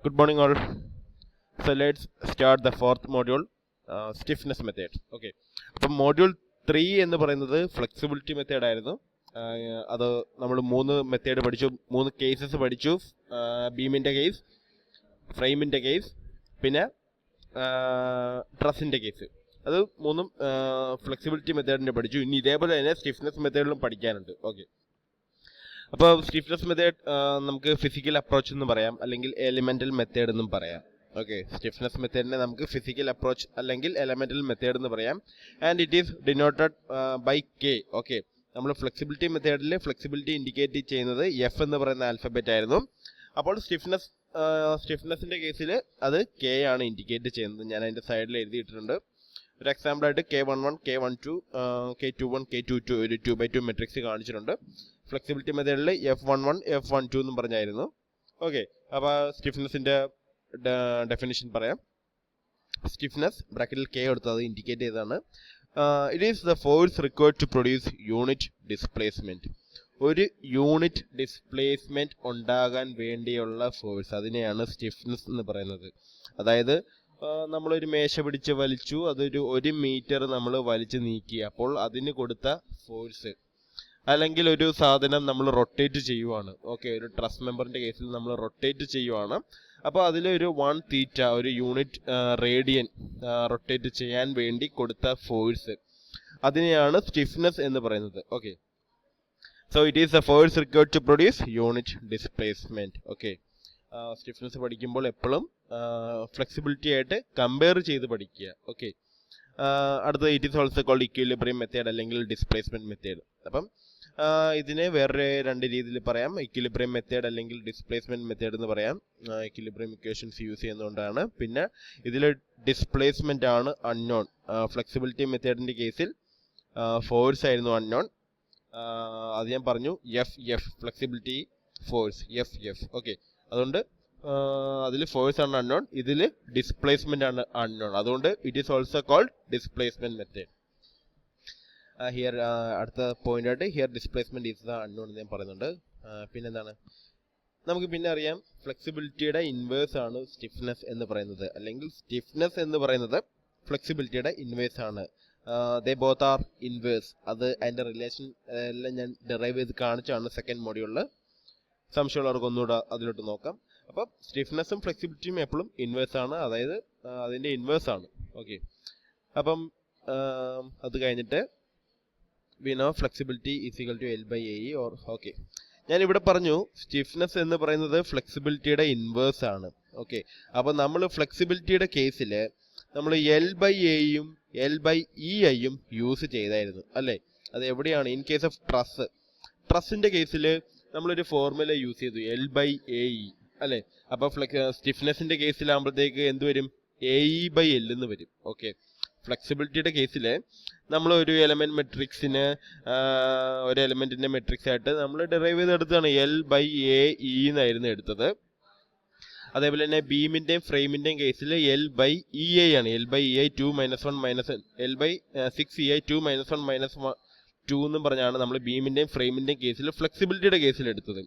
Good morning, all. So let's start the fourth module, stiffness method. Okay. അപ്പം module 3 എന്ന് പറയുന്നത് flexibility method ആയിരുന്നു. അത് നമ്മൾ 3 മെത്തേഡ് പഠിച്ചു, 3 കേസസ് പഠിച്ചു. ബീമിൻ്റെ കേസ്, ഫ്രെയിമിൻ്റെ കേസ്, പിന്നെ ട്രസിൻ്റെ കേസ്. അത് 3 ഫ്ലെക്സിബിലിറ്റി മെത്തേഡിൻ്റെ പഠിച്ചു. ഇനി ഇതേപോലെ തന്നെ സ്റ്റിഫ്നെസ് മെത്തേഡിലും പഠിക്കാനുണ്ട്. ഓക്കെ. അപ്പോൾ സ്റ്റിഫ്നെസ് മെത്തേഡ് നമുക്ക് ഫിസിക്കൽ അപ്രോച്ച് എന്ന് പറയാം, അല്ലെങ്കിൽ എലിമെൻ്റൽ മെത്തേഡ് എന്നും പറയാം. ഓക്കെ, സ്റ്റിഫ്നെസ് മെത്തേഡിനെ നമുക്ക് ഫിസിക്കൽ അപ്രോച്ച് അല്ലെങ്കിൽ എലമെൻ്റൽ മെത്തേഡ് എന്ന് പറയാം. And it is denoted by K. Okay, നമ്മൾ ഫ്ലെക്സിബിലിറ്റി മെത്തേഡിൽ ഫ്ലെക്സിബിലിറ്റി ഇൻഡിക്കേറ്റ് ചെയ്യുന്നത് എഫ് എന്ന് പറയുന്ന ആൽഫബറ്റ് ആയിരുന്നു. അപ്പോൾ സ്റ്റിഫ്നെസ്സിൻ്റെ കേസിൽ അത് കെ ആണ് ഇൻഡിക്കേറ്റ് ചെയ്യുന്നത്. ഞാൻ അതിൻ്റെ സൈഡിൽ എഴുതിയിട്ടുണ്ട്. ഒരു എക്സാമ്പിളായിട്ട് K11, K12, K21, K22 ഒരു 2x2 മെട്രിക്സ് കാണിച്ചിട്ടുണ്ട്. ഫ്ലെക്സിബിലിറ്റി മെത്തേഡിൽ F11, F12 എന്നും പറഞ്ഞായിരുന്നു. ഓക്കെ, അപ്പോൾ സ്റ്റിഫ്നെസ്സിൻ്റെ ഡെഫിനിഷൻ പറയാം. സ്റ്റിഫ്നെസ് ബ്രാക്കറ്റിൽ കെ എടുത്തത് ഇൻഡിക്കേറ്റ് ചെയ്തതാണ്. It is the force required to produce unit displacement. ഒരു യൂണിറ്റ് ഡിസ്പ്ലേസ്മെൻറ്റ് ഉണ്ടാകാൻ വേണ്ടിയുള്ള ഫോഴ്സ്, അതിനെയാണ് സ്റ്റിഫ്നെസ് എന്ന് പറയുന്നത്. അതായത് നമ്മളൊരു മേശ പിടിച്ച് വലിച്ചു, അതൊരു 1 മീറ്റർ നമ്മൾ വലിച്ചു നീക്കി, അപ്പോൾ അതിന് കൊടുത്ത ഫോഴ്സ്. അല്ലെങ്കിൽ ഒരു സാധനം നമ്മൾ റൊട്ടേറ്റ് ചെയ്യുവാണ്. ഓക്കെ, ഒരു ട്രസ് മെമ്പറിൻ്റെ കേസിൽ നമ്മൾ റൊട്ടേറ്റ് ചെയ്യുവാണ്. അപ്പോൾ അതിലൊരു 1 തീറ്റ, ഒരു യൂണിറ്റ് റേഡിയൻ റൊട്ടേറ്റ് ചെയ്യാൻ വേണ്ടി കൊടുത്ത ഫോഴ്സ്, അതിനെയാണ് സ്റ്റിഫ്നെസ് എന്ന് പറയുന്നത്. Okay, so it is the force required to produce unit displacement. Okay, stiffness പഠിക്കുമ്പോൾ എപ്പോഴും ഫ്ലെക്സിബിലിറ്റി ആയിട്ട് കമ്പയർ ചെയ്ത് പഠിക്കുക. ഓക്കെ, അടുത്തത് it is also called equilibrium method അല്ലെങ്കിൽ ഡിസ്പ്ലേസ്മെൻറ്റ് മെത്തേഡ്. അപ്പം ഇതിനെ വേറെ 2 രീതിയിൽ പറയാം. ഇക്വിലിബ്രിയം മെത്തേഡ് അല്ലെങ്കിൽ ഡിസ്പ്ലേസ്മെൻറ്റ് മെത്തേഡ് എന്ന് പറയാം. ഇക്വിലിബ്രിയം ഇക്വേഷൻസ് യൂസ് ചെയ്യുന്നതുകൊണ്ടാണ്. പിന്നെ ഇതിൽ ഡിസ്പ്ലേസ്മെൻ്റ് ആണ് അൺനോൺ. ഫ്ലെക്സിബിലിറ്റി മെത്തേഡിൻ്റെ കേസിൽ ഫോഴ്സ് ആയിരുന്നു അൺനോൺ. അത് ഞാൻ പറഞ്ഞു, F flexibility force F. Okay, അതുകൊണ്ട് അതിൽ ഫോഴ്സ് ആണ് അൺനോൺ, ഇതിൽ ഡിസ്പ്ലേസ്മെൻ്റ് ആണ് അൺനോൺ. അതുകൊണ്ട് it is also called displacement method. Here അടുത്ത പോയിന്റ് ആയിട്ട് here displacement is the unknown എന്ന് ഞാൻ പറയുന്നുണ്ട്. പിന്നെന്താണ്, നമുക്ക് പിന്നെ അറിയാം ഫ്ലെക്സിബിലിറ്റിയുടെ ഇൻവേഴ്സ് ആണ് സ്റ്റിഫ്നെസ് എന്ന് പറയുന്നത്, അല്ലെങ്കിൽ സ്റ്റിഫ്നെസ് എന്ന് പറയുന്നത് ഫ്ലെക്സിബിലിറ്റിയുടെ ഇൻവേഴ്സ് ആണ്. ദേ ബോത്ത് ആർ ഇൻവേഴ്സ്. അത് അതിൻ്റെ റിലേഷൻ എല്ലാം ഞാൻ ഡെറൈവ് ചെയ്ത് കാണിച്ചാണ് സെക്കൻഡ് മോഡ്യൂളിൽ. സംശയമുള്ളവർക്ക് ഒന്നുകൂടെ അതിലോട്ട് നോക്കാം. അപ്പം സ്റ്റിഫ്നെസ്സും ഫ്ലെക്സിബിലിറ്റിയും എപ്പോഴും ഇൻവേഴ്സ് ആണ്, അതായത് അതിൻ്റെ ഇൻവേഴ്സ് ആണ്. ഓക്കെ, അപ്പം അത് കഴിഞ്ഞിട്ട് we know flexibility is equal to L by AE or okay. ഞാനിവിടെ പറഞ്ഞു സ്റ്റിഫ്നെസ് എന്ന് പറയുന്നത് ഫ്ലെക്സിബിലിറ്റിയുടെ ഇൻവേഴ്സ് ആണ്. ഓക്കെ, അപ്പോൾ നമ്മൾ ഫ്ലെക്സിബിലിറ്റിയുടെ കേസിൽ നമ്മൾ L by Aയും L by EIയും യൂസ് ചെയ്തായിരുന്നു അല്ലേ. അത് എവിടെയാണ്? ഇൻ കേസ് ഓഫ് ട്രസ്സിൻ്റെ കേസിൽ നമ്മളൊരു ഫോർമുല യൂസ് ചെയ്തു, L by AE അല്ലേ. അപ്പോൾ സ്റ്റിഫ്നെസ്സിൻ്റെ കേസിലാകുമ്പോഴത്തേക്ക് എന്ത് വരും? AE by L എന്ന് വരും. ഓക്കെ, ഫ്ലെക്സിബിലിറ്റിയുടെ കേസിൽ നമ്മൾ ഒരു എലമെൻറ്റ് മെട്രിക്സിന് ഒരു എലമെൻറ്റിൻ്റെ മെട്രിക്സ് ആയിട്ട് നമ്മൾ ഡെറൈവ് ചെയ്തെടുത്തതാണ്. L by AE എന്നായിരുന്നു എടുത്തത്. അതേപോലെ തന്നെ ബീമിൻ്റെയും ഫ്രെയിമിൻ്റെയും കേസിൽ L by EI ആണ്. L by EI 2 - 1 L by 6EI 2 - 1 - 2 എന്നും പറഞ്ഞാണ് നമ്മൾ ബീമിൻ്റെയും ഫ്രെയിമിൻ്റെയും കേസിൽ ഫ്ലെക്സിബിലിറ്റിയുടെ കേസിൽ എടുത്തത്.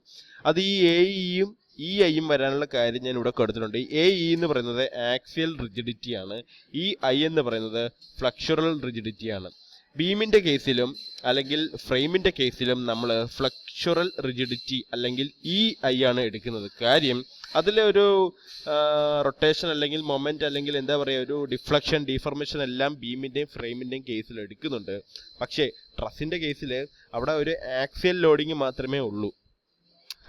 അത് ഈ AEയും EIയും വരാനുള്ള കാര്യം ഞാൻ ഇവിടെ കൊടുത്തിട്ടുണ്ട്. AE എന്ന് പറയുന്നത് ആക്സിയൽ റിജിഡിറ്റി ആണ്, EI എന്ന് പറയുന്നത് ഫ്ലക്ചറൽ റിജിഡിറ്റി ആണ്. ബീമിൻ്റെ കേസിലും അല്ലെങ്കിൽ ഫ്രെയിമിൻ്റെ കേസിലും നമ്മൾ ഫ്ലക്ചറൽ റിജിഡിറ്റി അല്ലെങ്കിൽ EI ആണ് എടുക്കുന്നത്. കാര്യം അതിലൊരു റൊട്ടേഷൻ അല്ലെങ്കിൽ മൊമെൻറ്റ് അല്ലെങ്കിൽ എന്താ പറയുക, ഒരു ഡിഫർമേഷൻ എല്ലാം ബീമിൻ്റെയും ഫ്രെയിമിൻ്റെയും കേസിൽ എടുക്കുന്നുണ്ട്. പക്ഷേ ട്രസ്സിൻ്റെ കേസിൽ അവിടെ ഒരു ആക്സിയൽ ലോഡിങ് മാത്രമേ ഉള്ളൂ.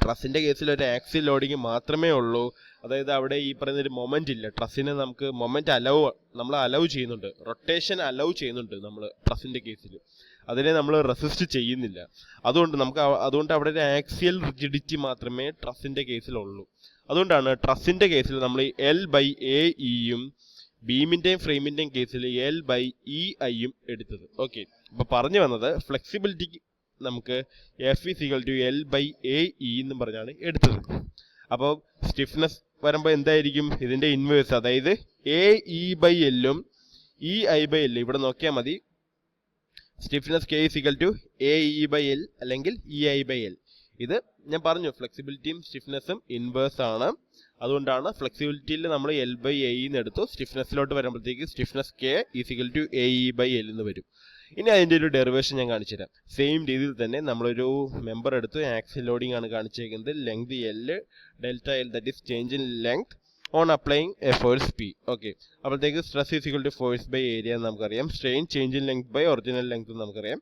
ട്രസ്സിൻ്റെ കേസിൽ ഒരു ആക്സിയൽ ലോഡിങ് മാത്രമേ ഉള്ളൂ. അതായത് അവിടെ ഈ പറയുന്നൊരു മൊമെൻ്റ് ഇല്ല. ട്രസ്സിന് നമുക്ക് മൊമെൻ്റ് നമ്മൾ അലൗ ചെയ്യുന്നുണ്ട്, റൊട്ടേഷൻ അലൗ ചെയ്യുന്നുണ്ട് നമ്മൾ ട്രസ്സിൻ്റെ കേസിൽ. അതിനെ നമ്മൾ റെസിസ്റ്റ് ചെയ്യുന്നില്ല. അതുകൊണ്ട് അവിടെ ഒരു ആക്സിയൽ റിജിഡിറ്റി മാത്രമേ ട്രസ്സിൻ്റെ കേസിലുള്ളൂ. അതുകൊണ്ടാണ് ട്രസ്സിൻ്റെ കേസിൽ നമ്മൾ L by AEയും ബീമിൻ്റെയും ഫ്രെയിമിൻ്റെയും കേസിൽ L by EIയും എടുത്തത്. ഓക്കെ, അപ്പോൾ പറഞ്ഞു വന്നത് ഫ്ലെക്സിബിലിറ്റിക്ക് നമുക്ക് F is equal to L by AE എന്നും പറഞ്ഞാണ് എടുത്തത്. അപ്പോൾ സ്റ്റിഫ്നെസ് വരുമ്പോൾ എന്തായിരിക്കും? ഇതിൻ്റെ ഇൻവേഴ്സ്, അതായത് AE by Lഉം EI by L. ഇവിടെ നോക്കിയാൽ മതി, stiffness K is equal to AE by L അല്ലെങ്കിൽ EI by L. ഇത് ഞാൻ പറഞ്ഞു, ഫ്ലെക്സിബിലിറ്റിയും സ്റ്റിഫ്നെസ്സും ഇൻവേഴ്സ് ആണ്. അതുകൊണ്ടാണ് ഫ്ലെക്സിബിലിറ്റിയിൽ നമ്മൾ L/A എന്ന് എടുത്തു. സ്റ്റിഫ്നെസ്സിലോട്ട് വരുമ്പോഴത്തേക്ക് സ്റ്റിഫ്നെസ് K = AE/L എന്ന് വരും. ഇനി അതിൻ്റെ ഒരു ഡെറിവേഷൻ ഞാൻ കാണിച്ചുതരാം. സെയിം രീതിയിൽ തന്നെ നമ്മളൊരു മെമ്പർ എടുത്തു. ആക്സിൽ ലോഡിംഗ് ആണ് കാണിച്ചേക്കുന്നത്. Length L, delta L, that is change in length on applying a force P. Okay, അപ്പോഴത്തേക്ക് സ്ട്രെസ് = ഫോഴ്സ് ബൈ ഏരിയ എന്ന് നമുക്കറിയാം. Strain change in length by original length എന്ന് നമുക്കറിയാം.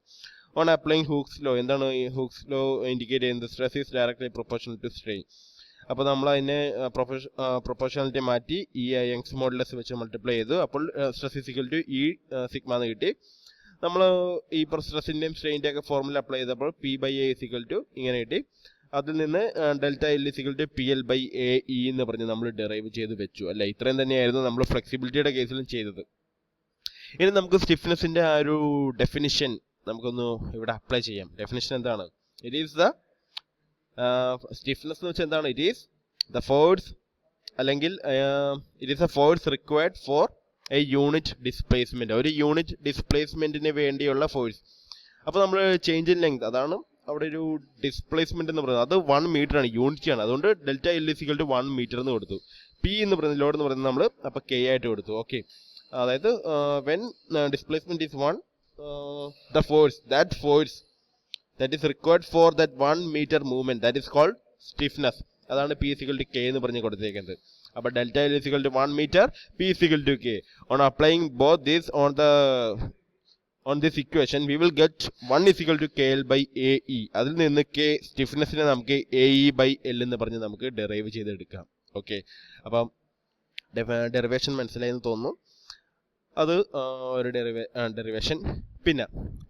ഓൺ അപ്ലൈയിങ് ഹൂക്സ് ലോ, എന്താണ് ഈ Hooke's law indicate ചെയ്യുന്നത്? Stress is directly proportional to strain. അപ്പോൾ നമ്മൾ അതിനെ പ്രൊപ്പോർഷണാലിറ്റി മാറ്റി ഈ യങ്സ് മോഡുലസ് വെച്ച് മൾട്ടിപ്ലൈ ചെയ്തു. അപ്പോൾ സ്ട്രെസ് = E സിഗ്മ എന്ന് കിട്ടി. നമ്മൾ ഈ സ്ട്രെസ്സിൻ്റെയും സ്ട്രെയിൻ്റെ ഒക്കെ ഫോർമുല അപ്ലൈ ചെയ്തപ്പോൾ P/A = ഇങ്ങനെ കിട്ടി. അതിൽ നിന്ന് ഡെൽറ്റ L = PL/AE എന്ന് പറഞ്ഞ് നമ്മൾ ഡെറൈവ് ചെയ്ത് വെച്ചു അല്ലേ. ഇത്രയും തന്നെയായിരുന്നു നമ്മൾ ഫ്ലെക്സിബിലിറ്റിയുടെ കേസിലും ചെയ്തത്. ഇനി നമുക്ക് സ്റ്റിഫ്നെസ്സിൻ്റെ ആ ഒരു ഡെഫിനിഷൻ നമുക്കൊന്ന് ഇവിടെ അപ്ലൈ ചെയ്യാം. ഡെഫിനിഷൻ എന്താണ്? ഇറ്റ് ഈസ് ദ സ്റ്റിഫ്നെസ് എന്ന് വെച്ചാൽ എന്താണ്? ഇറ്റ് ഈസ് ദ ഫോഴ്സ് അല്ലെങ്കിൽ it is A force required for A unit displacement. ഒരു യൂണിറ്റ് ഡിസ്പ്ലേസ്മെൻറ്റിന് വേണ്ടിയുള്ള ഫോഴ്സ്. അപ്പോൾ നമ്മൾ ചേഞ്ച് ഇൻ ലെങ്ത്, അതാണ് അവിടെ ഒരു ഡിസ്പ്ലേസ്മെന്റ് എന്ന് പറയുന്നത്. അത് 1 മീറ്റർ ആണ്, യൂണിറ്റ് ആണ്. അതുകൊണ്ട് ഡെൽറ്റ L = 1 മീറ്റർ എന്ന് കൊടുത്തു. P എന്ന് പറയുന്നത് ലോഡ് എന്ന് പറയുന്നത് നമ്മൾ അപ്പോൾ K ആയിട്ട് കൊടുത്തു. ഓക്കെ, അതായത് when displacement is 1, the force that is required for that 1 meter movement, that is called stiffness. അതാണ് P = K എന്ന് പറഞ്ഞ് കൊടുത്തേക്കുന്നത്. അപ്പോൾ delta L = 1 metre, P = K. On applying both these on this equation we will get 1 = KL/AE. അതിൽ നിന്ന് K സ്റ്റിഫ്നെസ്സിനെ നമുക്ക് AE/L എന്ന് പറഞ്ഞ് നമുക്ക് ഡെറൈവ് ചെയ്തെടുക്കാം. ഓക്കെ, അപ്പം ഡെറിവേഷൻ മനസ്സിലായെന്ന് തോന്നുന്നു. അത് ഒരു ഡെറിവേഷൻ. പിന്നെ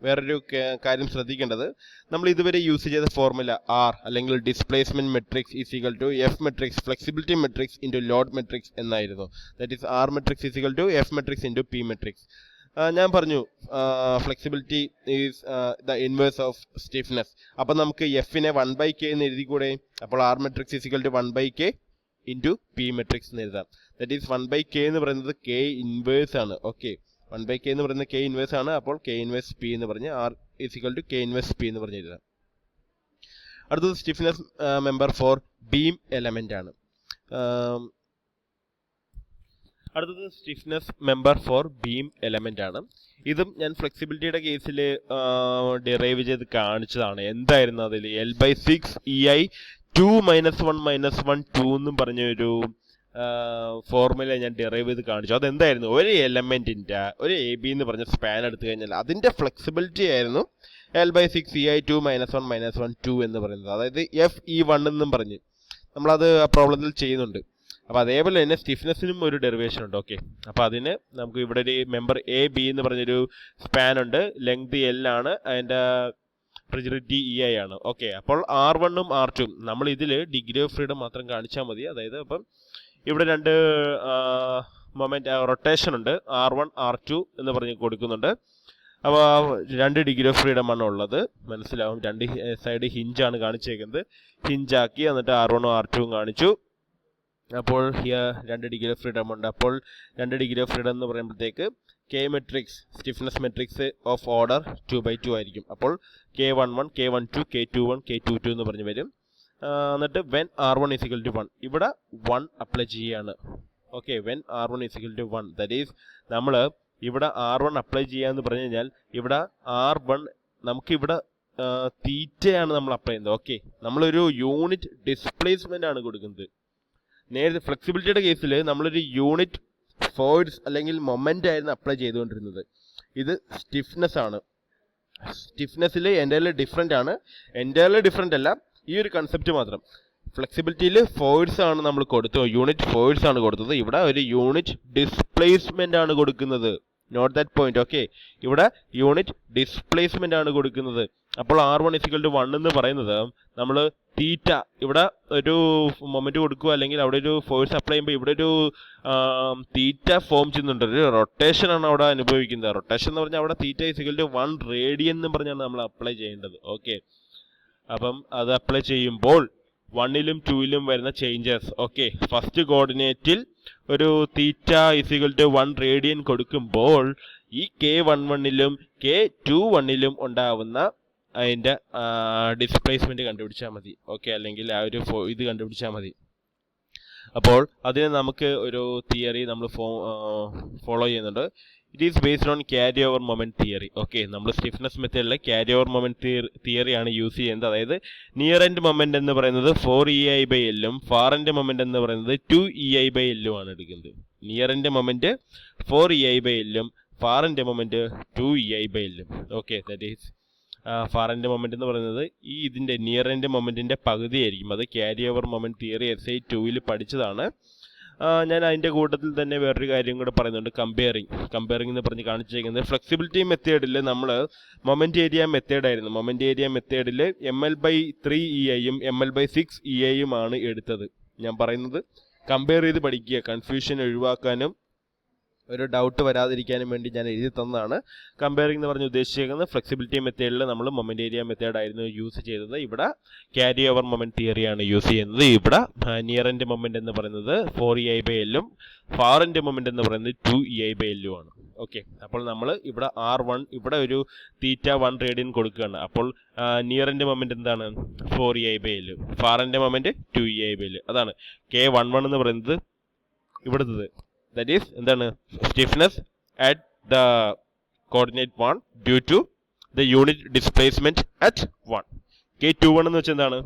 വേറൊരു കാര്യം ശ്രദ്ധിക്കേണ്ടത്, നമ്മൾ ഇതുവരെ യൂസ് ചെയ്ത ഫോർമുല R അല്ലെങ്കിൽ displacement matrix F matrix flexibility matrix into load matrix എന്നായിരുന്നു. That is R matrix F matrix into P matrix. ഞാൻ പറഞ്ഞു flexibility is the inverse of stiffness. അപ്പം നമുക്ക് എഫിനെ 1/K എന്ന് എഴുതിക്കൂടെ? അപ്പോൾ R matrix = 1/K into P matrix എന്ന് എഴുതാം. ദാറ്റ് ഈസ് 1/K എന്ന് പറയുന്നത് K ഇൻവേഴ്സ് ആണ്. ഓക്കെ, 1/K എന്ന് പറയുന്നത് K ഇൻവേഴ്സ് ആണ്. അപ്പോൾ K ഇൻവേഴ്സ് P എന്ന് പറഞ്ഞ് R = K ഇൻവേഴ്സ് P എന്ന് പറഞ്ഞ് എഴുതാം. അടുത്തത് stiffness member for beam element ആണ്. അടുത്തത് stiffness member for beam element ആണ്. ഇതും ഞാൻ ഫ്ലെക്സിബിലിറ്റിയുടെ കേസിൽ ഡിറൈവ് ചെയ്ത് കാണിച്ചതാണ്. എന്തായിരുന്നു അതിൽ? L/6 EI 2 - 1 - 1 2 എന്നും പറഞ്ഞൊരു ഫോർമുല ഞാൻ ഡിറൈവ് ചെയ്ത് കാണിച്ചു. അതെന്തായിരുന്നു? ഒരു എലമെന്റിന്റെ ഒരു AB എന്ന് പറഞ്ഞ സ്പാൻ എടുത്തു കഴിഞ്ഞാൽ അതിന്റെ ഫ്ലെക്സിബിലിറ്റി ആയിരുന്നു L/6 EI 2 - 1 - 1 2 എന്ന് പറയുന്നത്. അതായത് FE1 എന്നും പറഞ്ഞ് നമ്മളത് ആ പ്രോബ്ലത്തിൽ ചെയ്യുന്നുണ്ട്. അപ്പോൾ അതേപോലെ തന്നെ സ്റ്റിഫ്നെസ്സിനും ഒരു ഡെറിവേഷൻ ഉണ്ട്. ഓക്കെ, അപ്പോൾ അതിന് നമുക്ക് ഇവിടെ ഒരു മെമ്പർ AB എന്ന് പറഞ്ഞൊരു സ്പാൻ ഉണ്ട്. ലെങ്ത് L ആണ്, അതിൻ്റെ റിജിഡിറ്റി EI ആണ്. ഓക്കെ, അപ്പോൾ R1 ഉം R2 ഉം നമ്മൾ ഇതിൽ ഡിഗ്രി ഓഫ് ഫ്രീഡം മാത്രം കാണിച്ചാൽ മതി. അതായത് അപ്പം ഇവിടെ രണ്ട് മൊമെന്റ് റൊട്ടേഷൻ ഉണ്ട്, R1 R2 എന്ന് പറഞ്ഞ് കൊടുക്കുന്നുണ്ട്. അപ്പോൾ 2 ഡിഗ്രി ഓഫ് ഫ്രീഡം ആണ് ഉള്ളത്. മനസ്സിലാവും, 2 സൈഡ് ഹിഞ്ചാണ് കാണിച്ചേക്കുന്നത്. ഹിഞ്ചാക്കി എന്നിട്ട് R1 ഉം R2 ഉം കാണിച്ചു. അപ്പോൾ 2 ഡിഗ്രി ഓഫ് ഫ്രീഡം ഉണ്ട്. അപ്പോൾ 2 ഡിഗ്രി ഓഫ് ഫ്രീഡം എന്ന് പറയുമ്പോഴത്തേക്ക് K matrix stiffness matrix of order 2/2 ആയിരിക്കും. അപ്പോൾ K11 K12 K21 K22 എന്ന് പറഞ്ഞ് വരും. എന്നിട്ട് വെൻ R1 = 1 ഇവിടെ 1 അപ്ലൈ ചെയ്യാണ്. Okay, when R1 = 1 that is നമ്മൾ ഇവിടെ R1 അപ്ലൈ ചെയ്യാന്ന് പറഞ്ഞു കഴിഞ്ഞാൽ ഇവിടെ R1 നമുക്കിവിടെ തീറ്റയാണ് നമ്മൾ അപ്ലൈ ചെയ്യുന്നത്. ഓക്കെ, നമ്മളൊരു യൂണിറ്റ് ഡിസ്പ്ലേസ്മെന്റ് ആണ് കൊടുക്കുന്നത്. നേരത്തെ ഫ്ലെക്സിബിലിറ്റിയുടെ കേസിൽ നമ്മളൊരു യൂണിറ്റ് ഫോഴ്സ് അല്ലെങ്കിൽ മൊമെന്റ് ആയിരുന്നു അപ്ലൈ ചെയ്തുകൊണ്ടിരുന്നത്. ഇത് സ്റ്റിഫ്നെസ് ആണ്. സ്റ്റിഫ്നെസ്സിൽ എൻ്റയർലി ഡിഫറെൻ്റ് ആണ്. എൻ്റയർലി ഡിഫറെൻ്റ് അല്ല, ഈ ഒരു കൺസെപ്റ്റ് മാത്രം. ഫ്ലെക്സിബിലിറ്റിയിൽ ഫോഴ്സ് ആണ് നമ്മൾ കൊടുത്തത്, യൂണിറ്റ് ഫോഴ്സ് ആണ് കൊടുത്തത്. ഇവിടെ ഒരു യൂണിറ്റ് ഡിസ്പ്ലേസ്മെന്റ് ആണ് കൊടുക്കുന്നത്. Note that point. ഓക്കെ, ഇവിടെ യൂണിറ്റ് ഡിസ്പ്ലേസ്മെന്റ് ആണ് കൊടുക്കുന്നത്. അപ്പോൾ R1 = 1 എന്ന് പറയുന്നത് നമ്മൾ തീറ്റ ഇവിടെ ഒരു മൊമെന്റ് കൊടുക്കുക അല്ലെങ്കിൽ അവിടെ ഒരു ഫോഴ്സ് അപ്ലൈ ചെയ്യുമ്പോൾ ഇവിടെ ഒരു തീറ്റ ഫോം ചെയ്യുന്നുണ്ട്. ഒരു റൊട്ടേഷൻ ആണ് അവിടെ അനുഭവിക്കുന്നത്. റൊട്ടേഷൻ എന്ന് പറഞ്ഞാൽ അവിടെ തീറ്റ = 1 റേഡിയൻ എന്ന് പറഞ്ഞാണ് നമ്മൾ അപ്ലൈ ചെയ്യേണ്ടത്. ഓക്കെ, അപ്പം അത് അപ്ലൈ ചെയ്യുമ്പോൾ 1ലും 2ലും വരുന്ന ചേഞ്ചസ്. ഓക്കെ, ഫസ്റ്റ് കോർഡിനേറ്റിൽ ഒരു തീറ്റ = 1 റേഡിയൻ കൊടുക്കുമ്പോൾ ഈ K11ലും K21ലും ഉണ്ടാവുന്ന അതിൻ്റെ ഡിസ്പ്ലേസ്മെന്റ് കണ്ടുപിടിച്ചാൽ മതി. ഓക്കെ, അല്ലെങ്കിൽ ആ ഒരു ഇത് കണ്ടുപിടിച്ചാൽ മതി. അപ്പോൾ അതിന് നമുക്ക് ഒരു തിയറി നമ്മൾ ഫോളോ ചെയ്യുന്നുണ്ട്. It is based on carry over moment theory. Okay, നമ്മൾ സ്റ്റിഫ്നെസ് മെത്തേഡിലെ ക്യാരി ഓവർ മൊമെന്റ് തിയറിയാണ് യൂസ് ചെയ്യുന്നത്. അതായത് നിയർ എൻഡ് മൊമെന്റ് എന്ന് പറയുന്നത് 4EI/L ഉം ഫാർ എൻഡ് മൊമെന്റ് എന്ന് പറയുന്നത് 2EI/L ഉം ആണ് എടുക്കുന്നത്. നിയർ എൻഡ് മൊമെന്റ് 4EI/L ഉം ഫാർ എൻഡ് മൊമെന്റ് 2EI/L ഉം. Okay, that is far end moment എന്ന് പറയുന്നത് ഇതിന്റെ നിയർ എൻഡ് മൊമെന്റിന്റെ പകുതിയായിരിക്കും. അത് carry over moment theory SI 2-ൽ പഠിച്ചതാണ്. ഞാൻ അതിൻ്റെ കൂട്ടത്തിൽ തന്നെ വേറൊരു കാര്യം കൂടെ പറയുന്നുണ്ട്, കമ്പയറിംഗ് എന്ന് പറഞ്ഞ് കാണിച്ചേക്കുന്നത് ഫ്ലെക്സിബിലിറ്റി മെത്തേഡിൽ നമ്മൾ മൊമെന്റ് ഏരിയ മെത്തേഡായിരുന്നു. മൊമെന്റ് ഏരിയ മെത്തേഡിൽ ML/3EI യും ML/6EI യും ആണ് എടുത്തത്. ഞാൻ പറയുന്നത് കമ്പയർ ചെയ്ത് പഠിക്കുക, കൺഫ്യൂഷൻ ഒഴിവാക്കാനും ഒരു ഡൗട്ട് വരാതിരിക്കാനും വേണ്ടി ഞാൻ എഴുതി തന്നതാണ്. കമ്പയറിംഗ് എന്ന് പറഞ്ഞ് ഉദ്ദേശിക്കുന്നത് ഫ്ലെക്സിബിലിറ്റി മെത്തേഡിൽ നമ്മൾ മൊമെന്റ് ഏരിയ മെത്തേഡായിരുന്നു യൂസ് ചെയ്തത്. ഇവിടെ ക്യാരി ഓവർ മൊമെന്റ് തിയറിയാണ് യൂസ് ചെയ്യുന്നത്. ഇവിടെ നിയർ എൻഡ് മൊമെന്റ് എന്ന് പറയുന്നത് 4EI/L ഉം ഫാർ എൻഡ് മൊമെന്റ് എന്ന് പറയുന്നത് 2EI/L ഉം ആണ്. ഓക്കെ, അപ്പോൾ നമ്മൾ ഇവിടെ R1 ഇവിടെ ഒരു θ1 റേഡിയൻ കൊടുക്കുകയാണ്. അപ്പോൾ നിയർ എൻഡ് മൊമെന്റ് എന്താണ്? 4EI/L, far end moment 2EI/L. അതാണ് K11 എന്ന് പറയുന്നത് ഇവിടുത്തത്. ദാറ്റ് ഈസ് എന്താണ്? Stiffness at the coordinate 1 due to the unit displacement at 1. K21 എന്ന് വെച്ചാൽ എന്താണ്?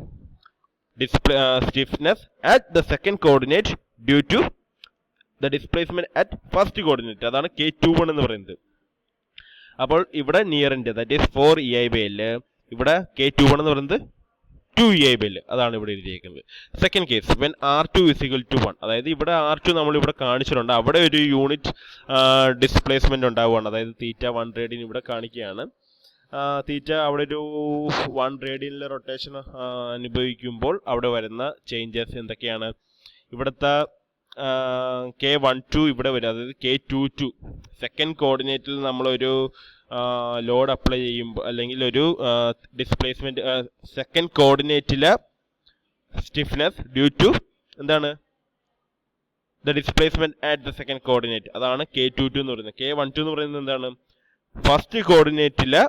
Stiffness at the second coordinate due to the displacement at first coordinate. അതാണ് K21 എന്ന് പറയുന്നത്. അപ്പോൾ ഇവിടെ near end that is 4EI/L, ഇവിടെ K21 എന്ന് പറയുന്നത് 2EI/L. അതാണ് ഇവിടെ എഴുതിയിരിക്കുന്നത്. സെക്കൻഡ് കേസ് വെൻ R2 = 1, അതായത് ഇവിടെ R2 നമ്മളിവിടെ കാണിച്ചിട്ടുണ്ട്. അവിടെ ഒരു യൂണിറ്റ് ഡിസ്പ്ലേസ്മെന്റ് ഉണ്ടാവുകയാണ്. അതായത് θ1 റേഡിയൻ ഇവിടെ കാണിക്കുകയാണ്. തീറ്റ അവിടെ ഒരു 1 റേഡിയനിലെ റൊട്ടേഷൻ അനുഭവിക്കുമ്പോൾ അവിടെ വരുന്ന ചേഞ്ചസ് എന്തൊക്കെയാണ്? ഇവിടുത്തെ K12 ഇവിടെ വരും, അതായത് K22 സെക്കൻഡ് കോർഡിനേറ്റിൽ നമ്മളൊരു ലോഡ് അപ്ലൈ ചെയ്യുമ്പോൾ അല്ലെങ്കിൽ ഒരു ഡിസ്പ്ലേസ്മെന്റ് സെക്കൻഡ് കോർഡിനേറ്റിലെ സ്റ്റിഫ്നെസ് ഡ്യൂ ടു എന്താണ്? The displacement at the second coordinate. അതാണ് K22 എന്ന് പറയുന്നത്. K12 എന്ന് പറയുന്നത് എന്താണ്? ഫസ്റ്റ് കോർഡിനേറ്റിലെ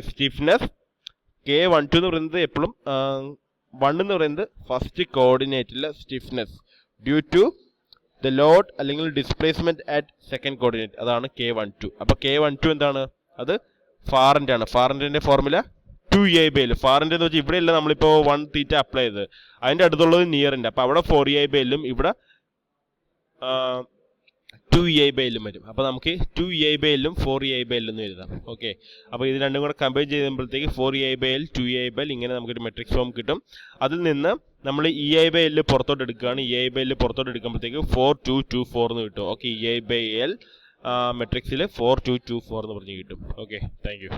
സ്റ്റിഫ്നെസ്. K12 എന്ന് പറയുന്നത് എപ്പോഴും 1 എന്ന് പറയുന്നത് ഫസ്റ്റ് കോർഡിനേറ്റിലെ stiffness due to the load അല്ലെങ്കിൽ ഡിസ്പ്ലേസ്മെന്റ് അറ്റ് സെക്കൻഡ് കോർഡിനേറ്റ്. അതാണ് K12. അപ്പോൾ K12 എന്താണ്? അത് ഫാറിൻ്റെ ആണ്. ഫാറിൻ്റെ ഫോർമുല 2EI/L. ഫാറിൻ്റെ എന്ന് വെച്ചാൽ ഇവിടെയല്ല നമ്മളിപ്പോൾ 1 θ അപ്ലൈ ചെയ്തത്, അതിൻ്റെ അടുത്തുള്ളത് നിയറിൻ്റെ. അപ്പോൾ അവിടെ 4EI/L ഉം ഇവിടെ 2EI/L ഉം വരും. അപ്പോൾ നമുക്ക് 2EI/L ഉം 4EI/L എന്ന് എഴുതാം. ഓക്കെ, അപ്പോൾ ഇത് രണ്ടും കൂടെ കമ്പൈൻ ചെയ്യുമ്പോഴത്തേക്ക് 4EI/L 2EI/L ഇങ്ങനെ നമുക്കൊരു മെട്രിക്സ് ഫോം കിട്ടും. അതിൽ നിന്ന് നമ്മൾ EI/L പുറത്തോട്ട് എടുക്കുകയാണ്. EI/L പുറത്തോട്ട് എടുക്കുമ്പോഴത്തേക്ക് 4224 എന്ന് കിട്ടും. ഓക്കെ, EI/L മെട്രിക്സിൽ 4224 എന്ന് പറഞ്ഞ് കിട്ടും. Okay, thank you.